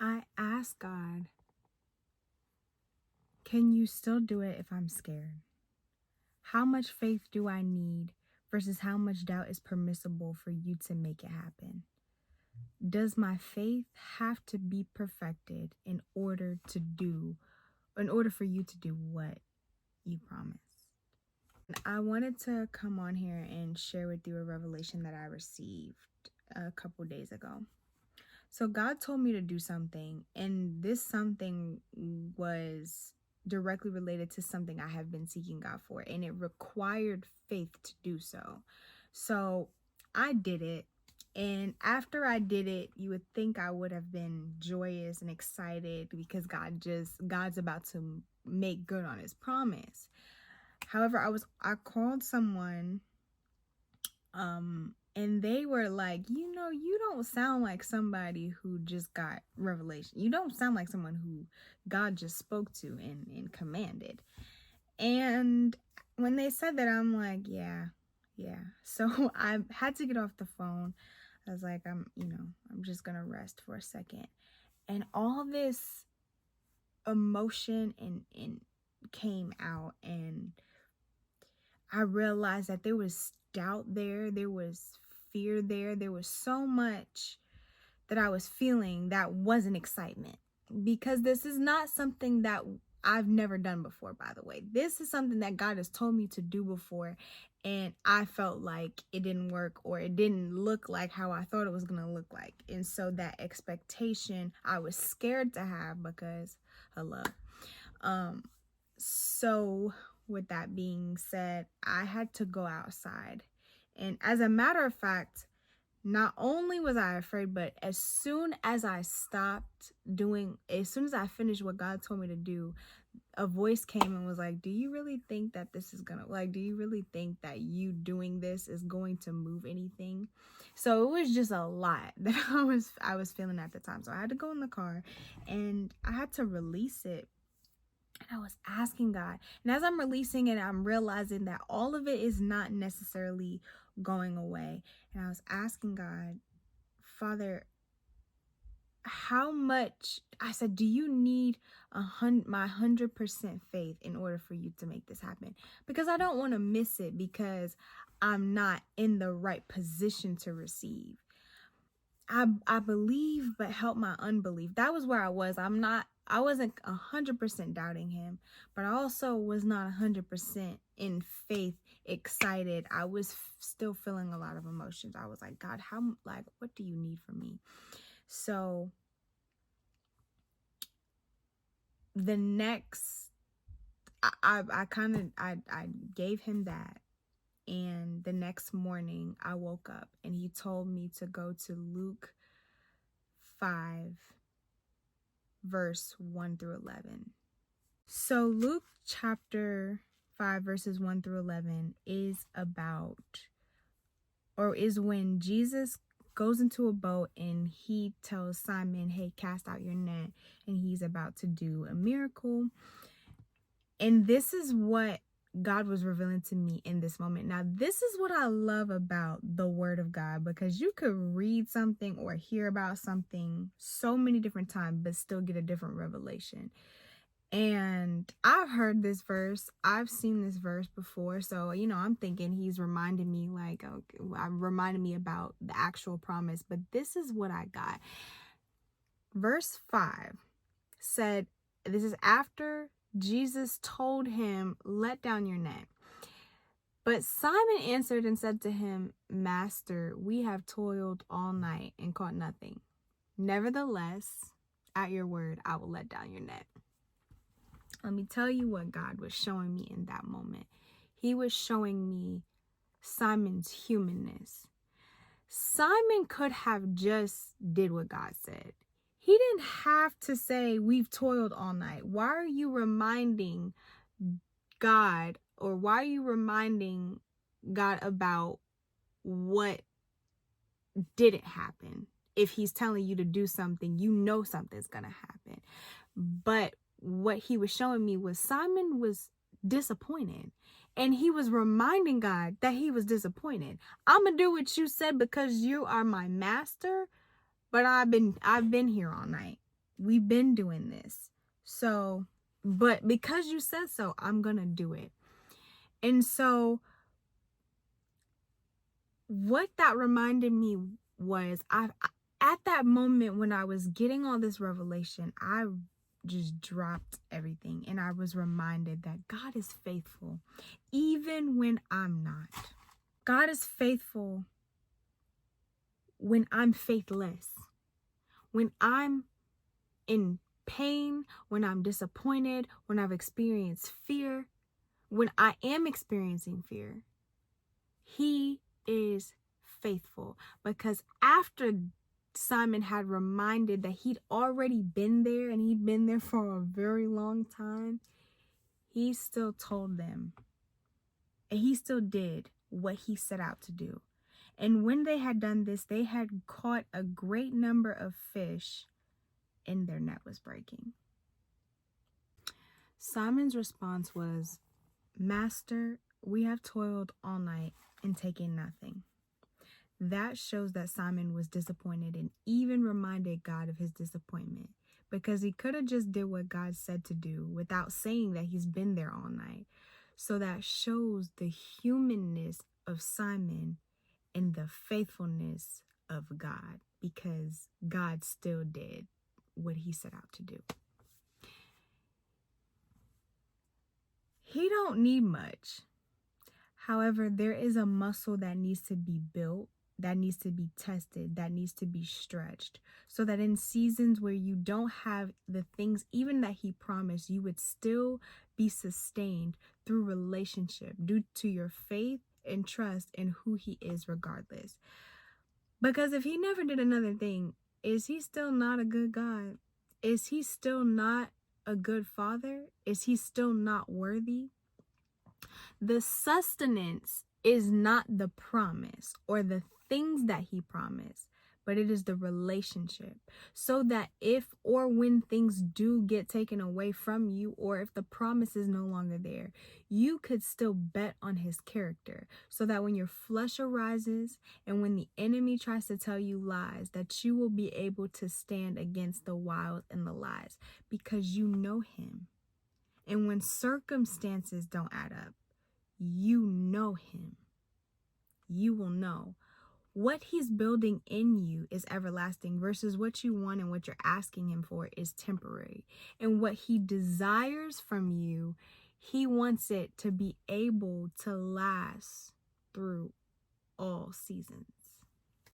I asked God, can you still do it if I'm scared? How much faith do I need versus how much doubt is permissible for you to make it happen? Does my faith have to be perfected in order for you to do what you promised? I wanted to come on here and share with you a revelation that I received a couple days ago. So God told me to do something, and this something was directly related to something I have been seeking God for, and it required faith to do so. So I did it, and after I did it, you would think I would have been joyous and excited because God's about to make good on his promise. However, I called someone and they were like, you don't sound like somebody who just got revelation. You don't sound like someone who God just spoke to and commanded. And when they said that, I'm like, yeah. So I had to get off the phone. I was like, I'm just gonna rest for a second. And all this emotion and came out, and I realized that there was doubt there was fear there was so much that I was feeling that wasn't excitement, because this is not something that I've never done before, by the way. This is something that God has told me to do before, and I felt like it didn't work, or it didn't look like how I thought it was going to look like. And so that expectation I was scared to have, because hello. So with that being said, I had to go outside. And as a matter of fact, not only was I afraid, but as soon as I finished what God told me to do, a voice came and was like, do you really think that do you really think that you doing this is going to move anything? So it was just a lot that I was feeling at the time. So I had to go in the car and I had to release it. And I was asking God, and as I'm releasing it, I'm realizing that all of it is not necessarily going away. And I was asking God, Father, how much? I said, do you need my 100% faith in order for you to make this happen? Because I don't want to miss it because I'm not in the right position to receive. I believe, but help my unbelief. That was where I was. I wasn't 100% doubting him, but I also was not 100% in faith, excited. I was still feeling a lot of emotions. I was like, God, what do you need from me? So the next, I gave him that. And the next morning I woke up and he told me to go to Luke 5, verse 1 through 11. So Luke chapter 5, verses 1 through 11 is when Jesus goes into a boat and he tells Simon, hey, cast out your net, and he's about to do a miracle. And this is what God was revealing to me in this moment. Now, this is what I love about the word of God, because you could read something or hear about something so many different times, but still get a different revelation. And I've heard this verse. I've seen this verse before. So, I'm thinking he's reminding me reminding me about the actual promise. But this is what I got. Verse 5 said, this is after Jesus told him, let down your net. But Simon answered and said to him, Master, we have toiled all night and caught nothing. Nevertheless, at your word, I will let down your net. Let me tell you what God was showing me in that moment. He was showing me Simon's humanness. Simon could have just did what God said. He didn't have to say, we've toiled all night. Why are you reminding God, or why are you reminding God about what didn't happen? If he's telling you to do something, something's going to happen. But what he was showing me was Simon was disappointed, and he was reminding God that he was disappointed. I'm going to do what you said because you are my master, but I've been here all night. we've been doing this. So, but because you said so, I'm going to do it. And so what that reminded me was at that moment when I was getting all this revelation, I just dropped everything and I was reminded that God is faithful even when I'm not. God is faithful when I'm faithless. When I'm in pain, when I'm disappointed, when I've experienced fear, when I am experiencing fear, He is faithful. Because after Simon had reminded that he'd already been there and he'd been there for a very long time, he still told them, and he still did what he set out to do. And when they had done this, they had caught a great number of fish, and their net was breaking. Simon's response was, "Master, we have toiled all night and taken nothing." That shows that Simon was disappointed and even reminded God of his disappointment, because he could have just did what God said to do without saying that he's been there all night. So that shows the humanness of Simon and the faithfulness of God, because God still did what he set out to do. He don't need much. However, there is a muscle that needs to be built, that needs to be tested, that needs to be stretched, so that in seasons where you don't have the things even that he promised, you would still be sustained through relationship due to your faith and trust in who he is regardless. Because if he never did another thing, is he still not a good God? Is he still not a good father? Is he still not worthy? The sustenance is not the promise or the things that he promised, but it is the relationship. So that if or when things do get taken away from you, or if the promise is no longer there, you could still bet on his character. So that when your flesh arises and when the enemy tries to tell you lies, that you will be able to stand against the wiles and the lies, because you know him. And when circumstances don't add up, you know him. You will know what he's building in you is everlasting, versus what you want and what you're asking him for is temporary. And what he desires from you, he wants it to be able to last through all seasons.